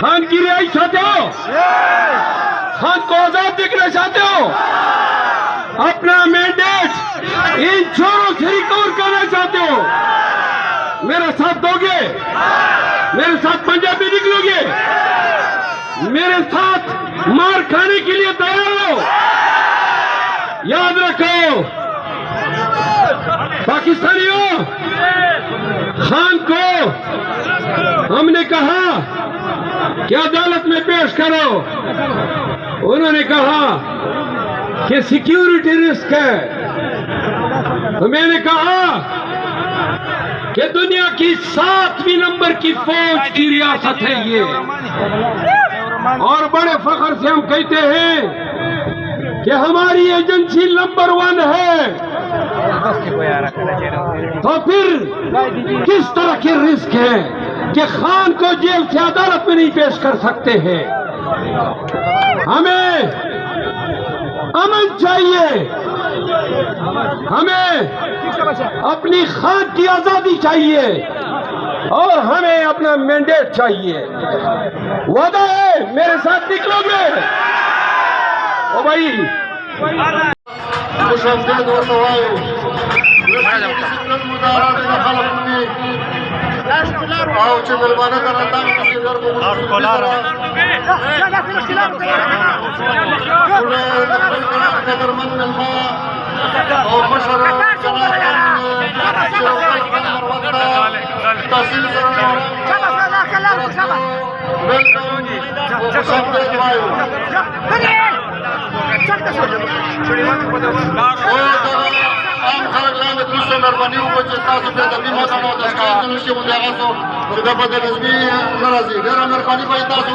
खान की रिहाई चाहते हो? खान को आजाद देखना चाहते हो? अपना मैंडेट इन चोरों से रिकवर करना चाहते हो? मेरा साथ दोगे? मेरे साथ पंजाब में निकलोगे? मेरे साथ मार खाने के लिए तैयार हो? याद रखो पाकिस्तानियों, खान को हमने कहा कि अदालत में पेश करो। उन्होंने कहा कि सिक्योरिटी रिस्क है। तो मैंने कहा कि दुनिया की 7वीं नंबर की फौज की रियासत है ये, और बड़े फख्र से हम कहते हैं कि हमारी एजेंसी नंबर 1 है। तो फिर किस तरह के रिस्क है कि खान को जेल से अदालत में नहीं पेश कर सकते हैं? हमें अमन चाहिए, हमें अपनी खान की आजादी चाहिए, और हमें अपना मैंडेट चाहिए। वादा है मेरे साथ निकलोगे? ओ भाई مشدد والطوائف لكن المدارات خلقني او چې بلبانه درته چې دربو قدر من الماء او بشر تحصيل عام خلک لاندې دوستو مهرباني وکړئ چې تاسو بې ادبي مه کوئ او د شکایت نه شي باندې هغه څه چې د بدنظمي نه راځي. ډېره مهرباني کوئ تاسو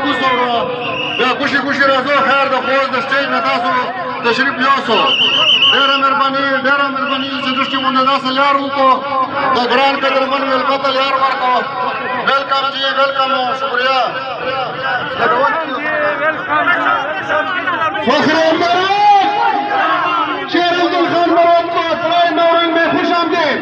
کوڅو وروڼه بیا کوشي کوشي راځو. خیر د خوست د سټیج نه تاسو تشریف یوسو. ډېره مهرباني چې دشتي باندې داسې لار وکړو د ګران قدرمن ملکته لار ورکړو. ویلکم جی ویلکم شکریہ. फख्र शेर अब्दुल खान मरोद को सराय नौरंग में खुश आमदीद।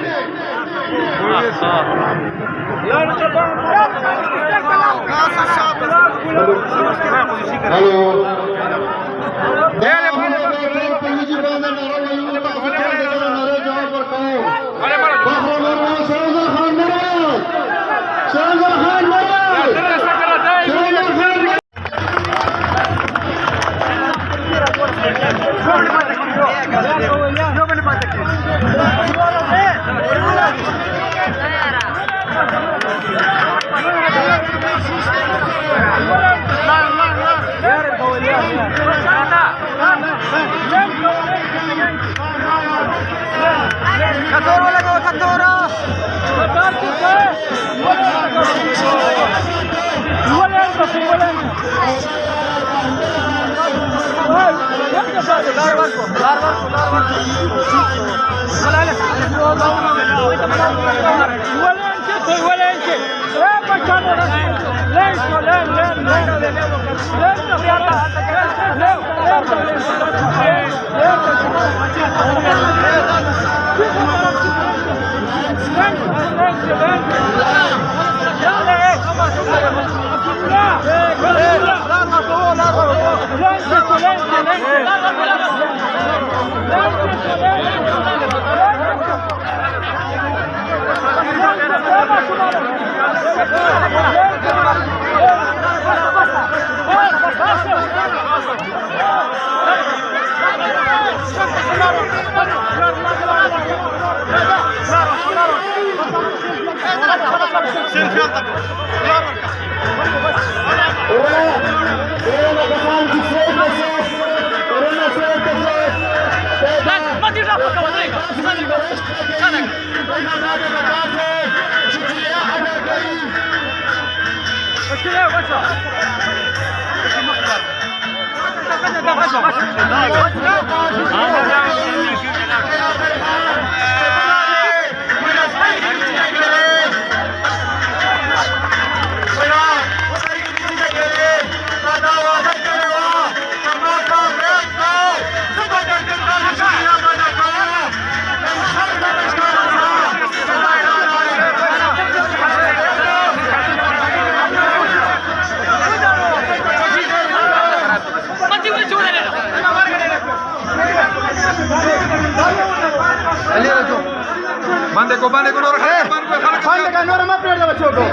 کو باندې کو نور خلک باندې کو خلک خلک نور ما پرې دا بچو کو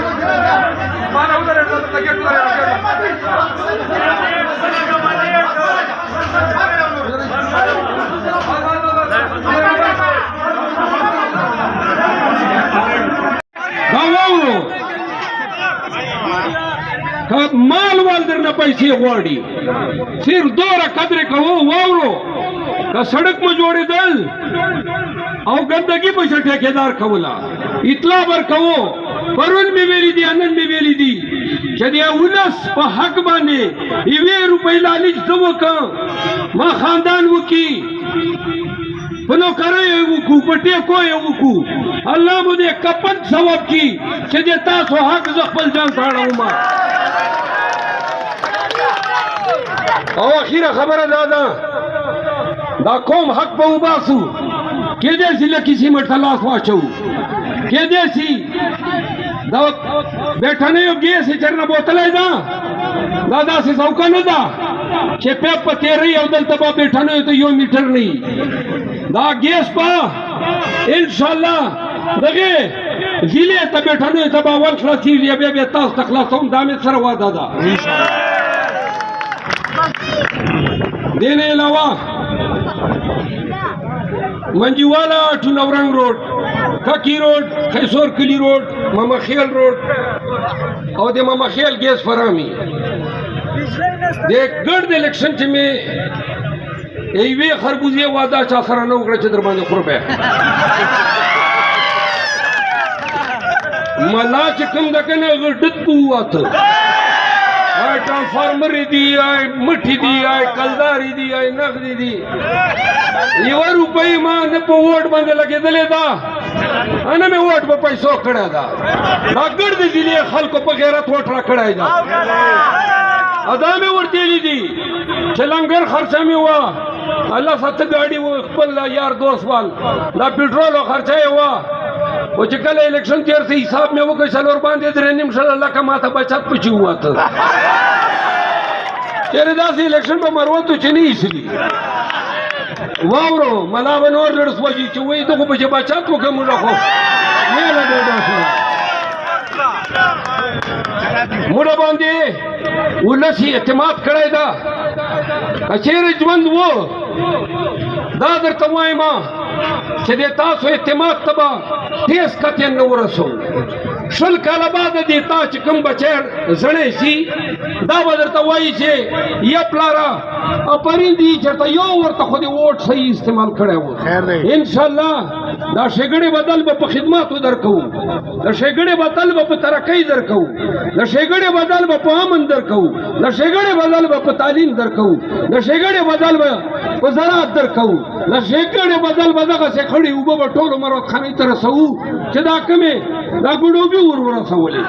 باندې ودرې ته کې مال وال درنه پیسې غواړي صرف دوره قدر کوو واورو که سړک مو جوړېدل او ګندګي په ټیکېدار کوله اطلاع ورکوو پرون مې ویلي دي نن مې ویلي دي چې د ولس په حق باندې یوې روپۍ لالچ زه وکړم ما خاندان وکړي په نوکرۍ یې وکړو په ټیکو یې وکړو الله مو دې کپن ثواب کړي چې د تاسو حق زه خپل ځان ته اړوم او اخیره خبره دا قوم حق په وباسو کېدای شي لکه سیمټ ته لاس واچوو کېدای شي دا بیٹھنیو ګیس یې چرنه بوتلی ده دا داسې څوکه نه ده چې پیپ په تېرئ او دلته به بیٹھنیو ته 1 میټر نه وي دا ګیس به انشاءالله دغې ضلع ته بیٹھنیو ته به اول خلاصېږي بیا تاسو ته خلاصوم دا مې سره وعده ده دې نه علاوه منجیوالا ټونورنګ روډ ککی روډ خیسور کلی روډ ماما خیل روډ او د ماما خیل ګیس فرامي د ګرد الیکشن چې مې ایوې خربوزې وعده چا سره نه وکړه چې در باندې خور به ملا چې کوم د کنه غډت بواته آئی ٹرانسفارمر دی آئی مٹھی دی آئی کلداری دی آئی نقدی دی یو روپئی ماں نے پا ووٹ باندے لگے دلے دا انا میں ووٹ پا پیسو کھڑا دا راکڑ دی دی لئے خلقو پا غیرت ووٹ را کھڑا دا ادا میں ورتی لی دی چلنگر خرچہ میں ہوا اللہ ست گاڑی وہ اقبل یار دوست وال دا پیٹرول و خرچہ ہوا وہ چکل الیکشن تیر سے حساب میں وہ کہ سلور باندے در نمشل اللہ کا ماتا بچات پچی ہوا تھا تیرے دا سے الیکشن پہ مروت تو چنی اس لی واورو ملاون اور لڑس وجی چوئی تو کو بچے بچات کو کم رکھو یہ لگے دا سے مولا باندے ولسی اعتماد کرائی دا اچھیر جوند وہ دا در توائی ماں چې د تاسو اعتماد تبا تیز کتین نو رسو شل کاله بعد د تا چې کوم بچر زړې سي دا بدرته وایي چې یا پلارا اپریندي چې ته یو ورته خو دې ووټ صحیح استعمال کړی و ان شاء الله دا شګړې بدل به په خدماتو درکو دا شګړې بدل به په ترقۍ درکو دا شګړې بدل به په امن درکو دا شګړې بدل به په تعلیم درکو دا شګړې بدل به په زراعت درکو دا شګړې بدل به دغه څه خړې اوبه به ټولو مروت خانې ته رسوو چې دا کمې دا ګډوبي ور ورسولې